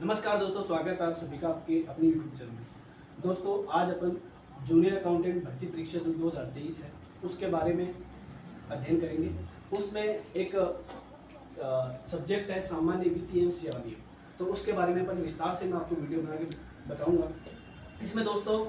नमस्कार दोस्तों, स्वागत है आप सभी का आपके अपनी यूट्यूब चैनल में। दोस्तों आज अपन जूनियर अकाउंटेंट भर्ती परीक्षा जो 2023 है उसके बारे में अध्ययन करेंगे। उसमें एक सब्जेक्ट है सामान्य वित्तीय एवं सेवा नियम, तो उसके बारे में अपन विस्तार से मैं आपको वीडियो बना के बताऊँगा। इसमें दोस्तों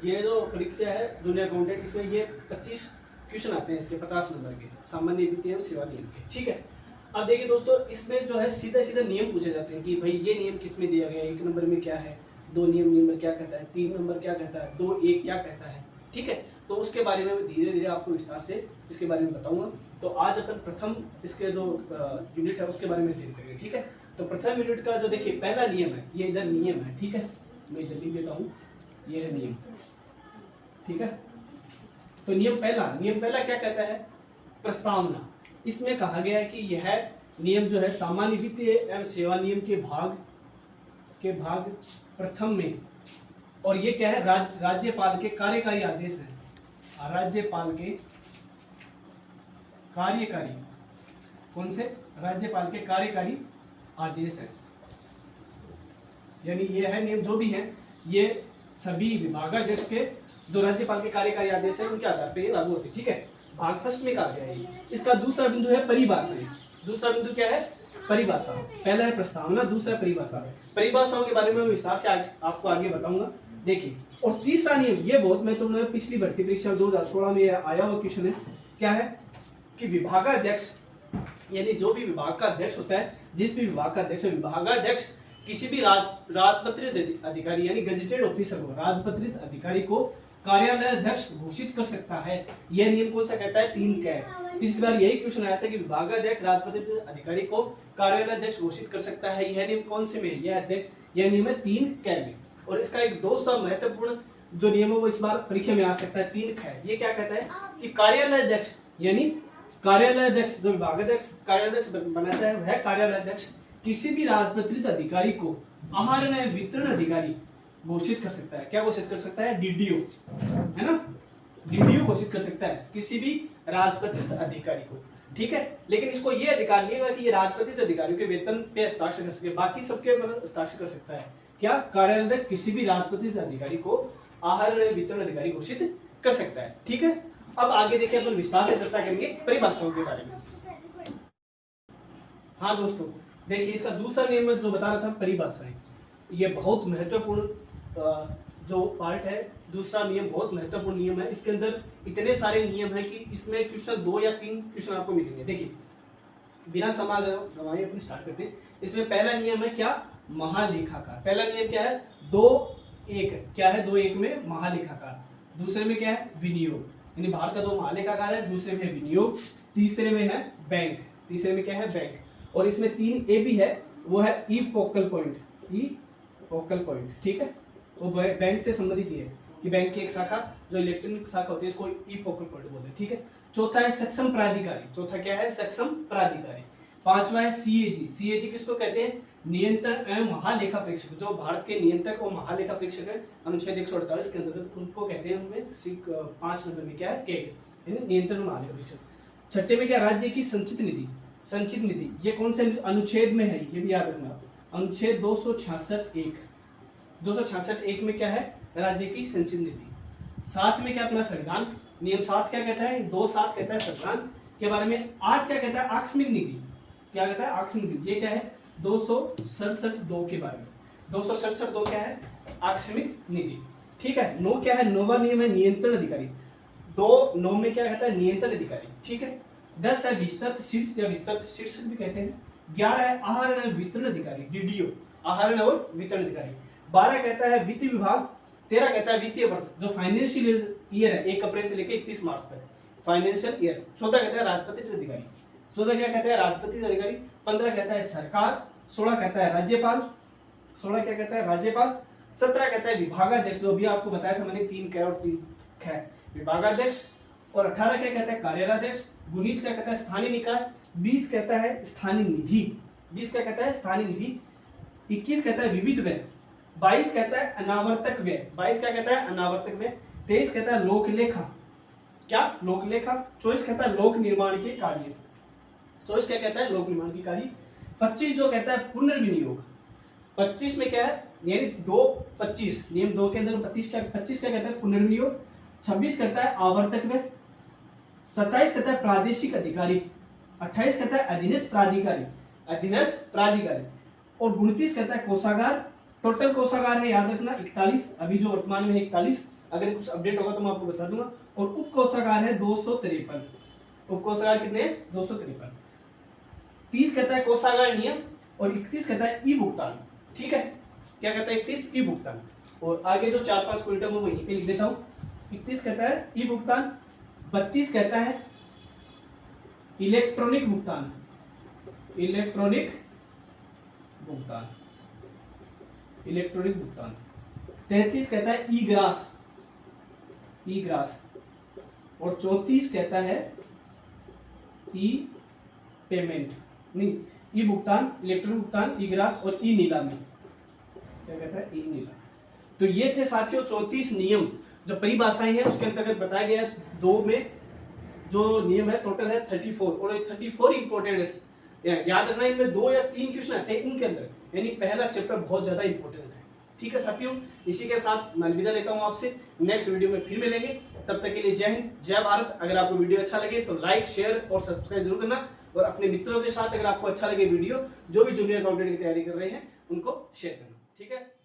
ये जो परीक्षा है जूनियर अकाउंटेंट, इसमें ये 25 क्वेश्चन आते हैं, इसके 50 नंबर के सामान्य वित्तीय एवं सेवा नियम के। ठीक है, अब देखिए दोस्तों, इसमें जो है सीधा सीधा नियम पूछे जाते हैं कि भाई ये नियम किस में दिया गया है, 1 नंबर में क्या है, 2 नंबर क्या कहता है, 3 नंबर क्या कहता है, 2(1) क्या कहता है। ठीक है, तो उसके बारे में धीरे धीरे आपको विस्तार से इसके बारे में बताऊंगा। तो आज अपन प्रथम इसके जो यूनिट है उसके बारे में अध्ययन करेंगे। ठीक है, तो प्रथम यूनिट का जो देखिए पहला नियम है, ये इधर नियम है। ठीक है, मैं इधर लिख देता हूँ, ये है नियम। ठीक है, तो नियम पहला क्या कहता है, प्रस्तावना। इसमें कहा गया है कि यह नियम जो है सामान्य वित्तीय एवं सेवा नियम के भाग प्रथम में, और ये क्या है, राज्यपाल के कार्यकारी आदेश है। राज्यपाल के कार्यकारी, कौन से, राज्यपाल के कार्यकारी आदेश है। यानी ये है नियम जो भी है, ये सभी विभागाध्यक्ष के जो राज्यपाल के कार्यकारी आदेश है उनके आधार पर ये लागू होती है। ठीक है, भाग फर्स्ट में कहा गया है। इसका दूसरा बिंदु है परिभाषा। दूसरा बिंदु क्या है, परिभाषा। पहला है प्रस्तावना, दूसरा परिभाषा। परिभाषाओं के बारे में मैं विस्तार से आपको आगे बताऊंगा। देखिए, और तीसरा नियम, ये बहुत महत्वपूर्ण है, पिछली भर्ती परीक्षा 2016 में आया हुआ क्वेश्चन है। क्या है कि विभागाध्यक्ष, यानी जो भी विभाग का अध्यक्ष होता है, जिस भी विभाग का अध्यक्ष, विभागाध्यक्ष किसी भी राजपत्रित अधिकारी यानी गजेटेड ऑफिसर को, राजपत्रित अधिकारी को कार्यालय अध्यक्ष घोषित कर सकता है। यह नियम कौन सा कहता है, 3 कै। पिछली बार यही क्वेश्चन आया था कि विभागाध्यक्ष राजपत्रित अधिकारी को कार्यालय अध्यक्ष घोषित कर सकता है। यह नियम कौन से में, यह नियम है 3 कै में। और इसका एक दूसरा महत्वपूर्ण जो नियम है वो इस बार परीक्षा में आ सकता है, 3 ख। ये क्या कहता है कि कार्यालय अध्यक्ष, यानी कार्यालय अध्यक्ष जो विभागाध्यक्ष कार्यालय अध्यक्ष बनाता है, वह कार्यालय अध्यक्ष किसी भी राजपत्रित अधिकारी को आहार एवं वितरण अधिकारी घोषित कर सकता है। क्या घोषित कर सकता है, डीडीओ, है ना, डीडीओ घोषित कर सकता है किसी भी राजपत्रित अधिकारी को। ठीक है, लेकिन इसको ये अधिकार नहीं है कि ये राजपत्रित अधिकारियों के वेतन पे हस्ताक्षर कर सके, बाकी सबके पर हस्ताक्षर कर सकता है। क्या, कार्यालय किसी भी राजपत्रित अधिकारी को आहार एवं वितरण अधिकारी घोषित कर सकता है। ठीक है, अब आगे देखिए अपन विस्तार से चर्चा करेंगे परिभाषाओं के बारे में। हाँ दोस्तों, देखिए इसका दूसरा नियम जो बता रहा था, परिभाषाएं। ये बहुत महत्वपूर्ण जो पार्ट है, दूसरा नियम बहुत महत्वपूर्ण नियम है। इसके अंदर इतने सारे नियम है कि इसमें क्वेश्चन 2 या 3 क्वेश्चन आपको मिलेंगे। देखिए, बिना समय गंवाए अपन स्टार्ट करते हैं। इसमें पहला नियम है क्या, महालेखाकार। पहला नियम क्या है, 2(1) क्या है, 2(1) में महालेखाकार। दूसरे में क्या है, विनियोग, यानी भारत का जो महालेखाकार है, दूसरे में है विनियोग, तीसरे में है बैंक, तीसरे में क्या है, बैंक। और इसमें 3(a) भी है, वो है ई फोकल पॉइंट, ई फोकल पॉइंट। ठीक है, वो बैंक से संबंधित है कि बैंक की एक शाखा जो इलेक्ट्रॉनिक शाखा होती है इसको ई फोकल पॉइंट बोलते हैं। ठीक है, चौथा है सक्षम प्राधिकारी। चौथा क्या है, सक्षम प्राधिकारी। पांचवा है सीएजी। सीएजी किसको कहते हैं, नियंत्रण एवं महालेखा परीक्षक। जो भारत के नियंत्रक और महालेखा परीक्षक है, अनुच्छेद 148 के अंतर्गत उनको कहते हैं। उनमें 5 नंबर में क्या है, के, नियंत्रण महालेखा परीक्षक। छठे में क्या, राज्य की संचित निधि। संचित निधि ये कौन से अनुच्छेद में है, ये भी याद रखना, अनुच्छेद 266(1). 266(1) में क्या है, राज्य की संचित निधि। 7 में क्या, अपना संविधान, नियम 7 क्या कहता है, 2(7) कहता है संविधान के बारे में। 8 क्या कहता है, आकस्मिक निधि। क्या कहता है, आकस्मिक निधि। ये क्या है, 267(2) के बारे में। 267(2) क्या है, आकस्मिक निधि। ठीक है, 9 क्या है, 9वां नियम है नियंत्रण अधिकारी। 2(9) में क्या कहता है, नियंत्रण अधिकारी। ठीक है, 10 है विस्तृत शीर्ष या विस्तृत शीर्ष भी कहते हैं। 11 है आहार एवं वितरण अधिकारी, डीडीओ, आहार एवं वितरण अधिकारी। 12 कहता है वित्त विभाग। 13 कहता है वित्तीय वर्ष, जो फाइनेंशियल ईयर है 1 अप्रैल से लेकर 31 मार्च तक, फाइनेंशियल ईयर। 14 कहता है राजपत्रित अधिकारी। 14 क्या कहता है, राजपत्रित अधिकारी। 15 कहता है सरकार। 16 कहता है राज्यपाल। 16 क्या कहता है, राज्यपाल। 17 कहता है विभागाध्यक्ष, जो भी आपको बताया था मैंने, 3 कै और 3 ख, विभागाध्यक्ष। और 18 क्या कहता है, कार्यालयाध्यक्ष। 19 क्या कहता है, स्थानीय निकाय। 20 कहता है स्थानीय निधि। 20 क्या कहता है, स्थानीय निधि। 21 कहता है विविध व्यय। 22 कहता है अनावर्तक व्यय। 22 क्या कहता है, अनावर्तक व्यय। 23 कहता है लोकलेखा। क्या, लोकलेखा। 24 कहता है लोक निर्माण के कार्य। 24 क्या कहता है, लोक निर्माण के कार्य। 25 जो कहता है पुनर्विनियोग। 25 में क्या है, यानी 2-25, नियम 2 के अंदर 25 क्या कहता है, पुनर्विनियोग। 26 कहता है आवर्तक व्यय। 27 कहता है प्रादेशिक अधिकारी। 28 कहता है अधीनस्थ प्राधिकारी। और 29 कहता है कोषागार। टोटल कोषागार है, याद रखना 41, अभी जो वर्तमान में है 41, अगर कुछ अपडेट होगा तो मैं आपको बता दूंगा। और उप कोषागार है 253। उप कोषागार कितने हैं? 253। 30 कहता है कोषागार नियम और 31 कहता है ई भुगतान। ठीक है, क्या कहता है 31 ई भुगतान। और आगे जो 4-5 पॉइंट है वो यहीं पे लिख देता हूं। 31 कहता है ई भुगतान। 32 कहता है इलेक्ट्रॉनिक भुगतान। 33 कहता है ई ग्रास। और 34 कहता है ई पेमेंट, नहीं ई भुगतान, इलेक्ट्रॉनिक भुगतान, ई ग्रास और ई नीलामी। क्या कहता है? ई नीलामी। तो ये थे साथियों 34 नियम जो परिभाषाएं हैं उसके अंतर्गत बताया गया है। 2 में जो नियम है टोटल है 34, और 34 इंपॉर्टेंट है, याद रखना। इनमें 2 या 3 क्वेश्चन आते हैं इनके अंदर, यानी पहला चैप्टर बहुत ज्यादा इंपॉर्टेंट है। ठीक है साथियों, इसी के साथ मैं अलविदा लेता हूं आपसे। नेक्स्ट वीडियो में फिर मिलेंगे, तब तक के लिए जय हिंद, जय भारत। अगर आपको वीडियो अच्छा लगे तो लाइक, शेयर और सब्सक्राइब जरूर करना, और अपने मित्रों के साथ अगर आपको अच्छा लगे वीडियो, जो भी जूनियर अकाउंटेंट की तैयारी कर रहे हैं उनको शेयर करना। ठीक है।